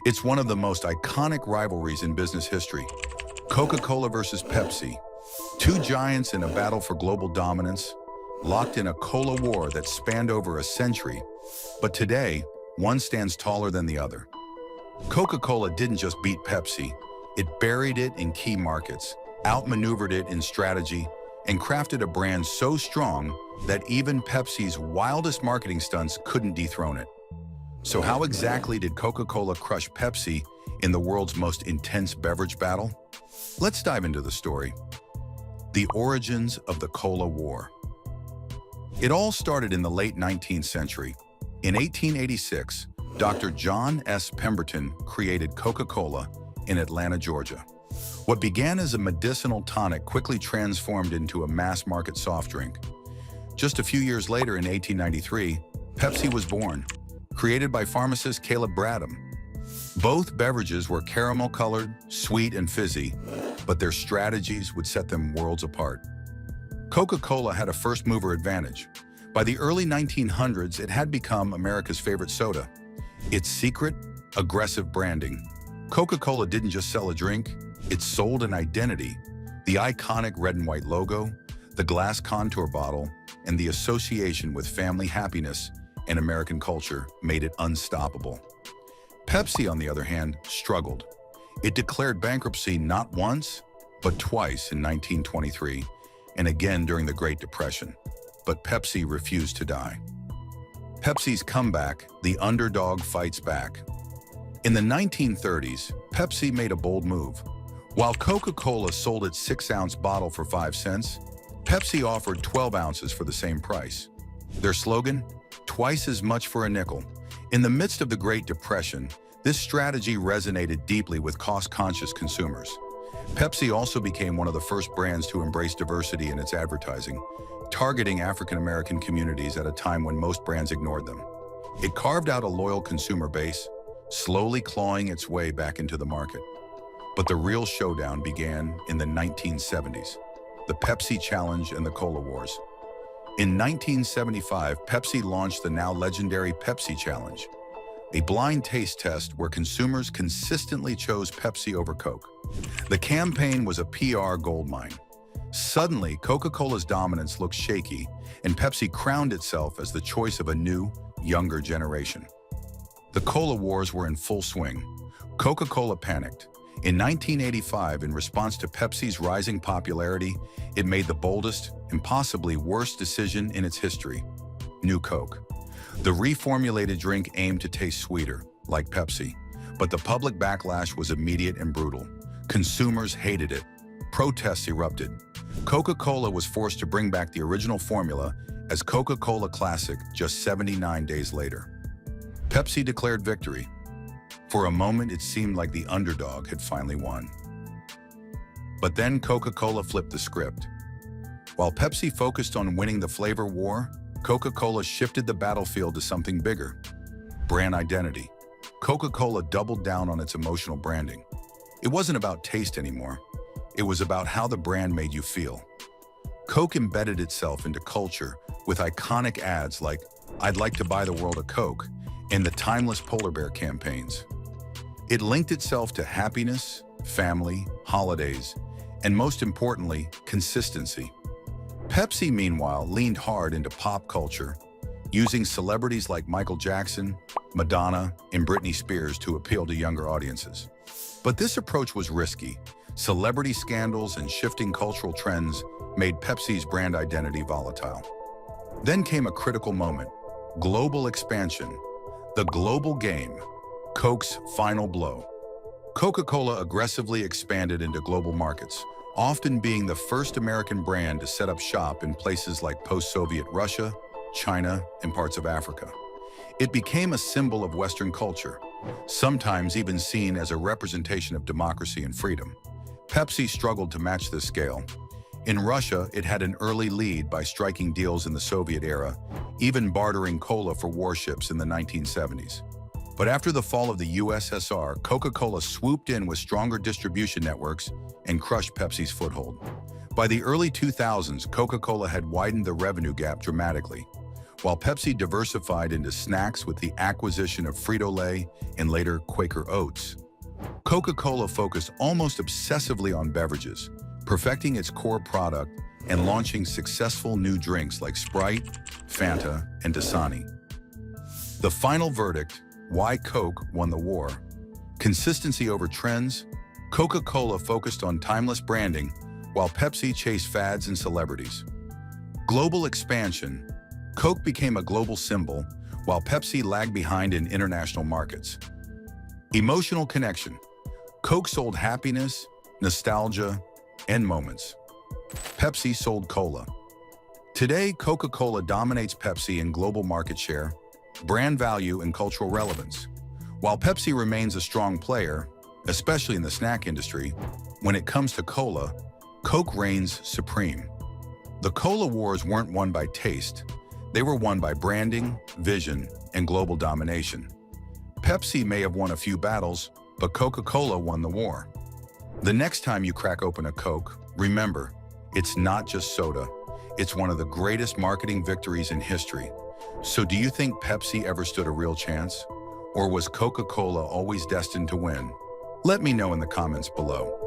It's one of the most iconic rivalries in business history. Coca-Cola versus Pepsi. Two giants in a battle for global dominance, locked in a cola war that spanned over a century. But today, one stands taller than the other. Coca-Cola didn't just beat Pepsi, it buried it in key markets, outmaneuvered it in strategy, and crafted a brand so strong that even Pepsi's wildest marketing stunts couldn't dethrone it. So how exactly did Coca-Cola crush Pepsi in the world's most intense beverage battle? Let's dive into the story. The origins of the Cola War. It all started in the late 19th century. In 1886, Dr. John S. Pemberton created Coca-Cola in Atlanta, Georgia. What began as a medicinal tonic quickly transformed into a mass-market soft drink. Just a few years later, in 1893, Pepsi was born, created by pharmacist Caleb Bradham. Both beverages were caramel-colored, sweet and fizzy, but their strategies would set them worlds apart. Coca-Cola had a first-mover advantage. By the early 1900s, it had become America's favorite soda. Its secret? Aggressive branding. Coca-Cola didn't just sell a drink, it sold an identity. The iconic red and white logo, the glass contour bottle, and the association with family happiness and American culture made it unstoppable. Pepsi, on the other hand, struggled. It declared bankruptcy not once, but twice in 1923, and again during the Great Depression. But Pepsi refused to die. Pepsi's comeback, the underdog fights back. In the 1930s, Pepsi made a bold move. While Coca-Cola sold its 6-ounce bottle for 5 cents, Pepsi offered 12 ounces for the same price. Their slogan? Twice as much for a nickel. In the midst of the Great Depression, this strategy resonated deeply with cost-conscious consumers. Pepsi also became one of the first brands to embrace diversity in its advertising, targeting African-American communities at a time when most brands ignored them. It carved out a loyal consumer base, slowly clawing its way back into the market. But the real showdown began in the 1970s, the Pepsi Challenge and the Cola Wars. In 1975, Pepsi launched the now legendary Pepsi Challenge, a blind taste test where consumers consistently chose Pepsi over Coke. The campaign was a PR goldmine. Suddenly, Coca-Cola's dominance looked shaky, and Pepsi crowned itself as the choice of a new, younger generation. The Cola Wars were in full swing. Coca-Cola panicked. In 1985, in response to Pepsi's rising popularity, it made the boldest and possibly worst decision in its history: New Coke. The reformulated drink aimed to taste sweeter, like Pepsi, but the public backlash was immediate and brutal. Consumers hated it. Protests erupted. Coca-Cola was forced to bring back the original formula as Coca-Cola Classic just 79 days later. Pepsi declared victory. For a moment, it seemed like the underdog had finally won. But then Coca-Cola flipped the script. While Pepsi focused on winning the flavor war, Coca-Cola shifted the battlefield to something bigger: brand identity. Coca-Cola doubled down on its emotional branding. It wasn't about taste anymore. It was about how the brand made you feel. Coke embedded itself into culture with iconic ads like "I'd like to buy the world a Coke" and the timeless polar bear campaigns. It linked itself to happiness, family, holidays, and most importantly, consistency. Pepsi, meanwhile, leaned hard into pop culture, using celebrities like Michael Jackson, Madonna, and Britney Spears to appeal to younger audiences. But this approach was risky. Celebrity scandals and shifting cultural trends made Pepsi's brand identity volatile. Then came a critical moment: global expansion. The global game. Coke's final blow. Coca-Cola aggressively expanded into global markets, often being the first American brand to set up shop in places like post-Soviet Russia, China, and parts of Africa. It became a symbol of Western culture, sometimes even seen as a representation of democracy and freedom. Pepsi struggled to match this scale. In Russia, it had an early lead by striking deals in the Soviet era, even bartering cola for warships in the 1970s. But after the fall of the USSR, Coca-Cola swooped in with stronger distribution networks and crushed Pepsi's foothold. By the early 2000s, Coca-Cola had widened the revenue gap dramatically. while Pepsi diversified into snacks with the acquisition of Frito-Lay and later Quaker Oats. Coca-Cola focused almost obsessively on beverages, perfecting its core product and launching successful new drinks like Sprite, Fanta, and Dasani. The final verdict: why Coke won the war. Consistency over trends. Coca-Cola focused on timeless branding, while Pepsi chased fads and celebrities. Global expansion. Coke became a global symbol, while Pepsi lagged behind in international markets. Emotional connection. Coke sold happiness, nostalgia, and moments. Pepsi sold cola. Today, Coca-Cola dominates Pepsi in global market share, brand value, and cultural relevance. While Pepsi remains a strong player, especially in the snack industry, when it comes to cola, Coke reigns supreme. The cola wars weren't won by taste. They were won by branding, vision, and global domination. Pepsi may have won a few battles, but Coca-Cola won the war. The next time you crack open a Coke, remember, it's not just soda. It's one of the greatest marketing victories in history. So do you think Pepsi ever stood a real chance? Or was Coca-Cola always destined to win? Let me know in the comments below.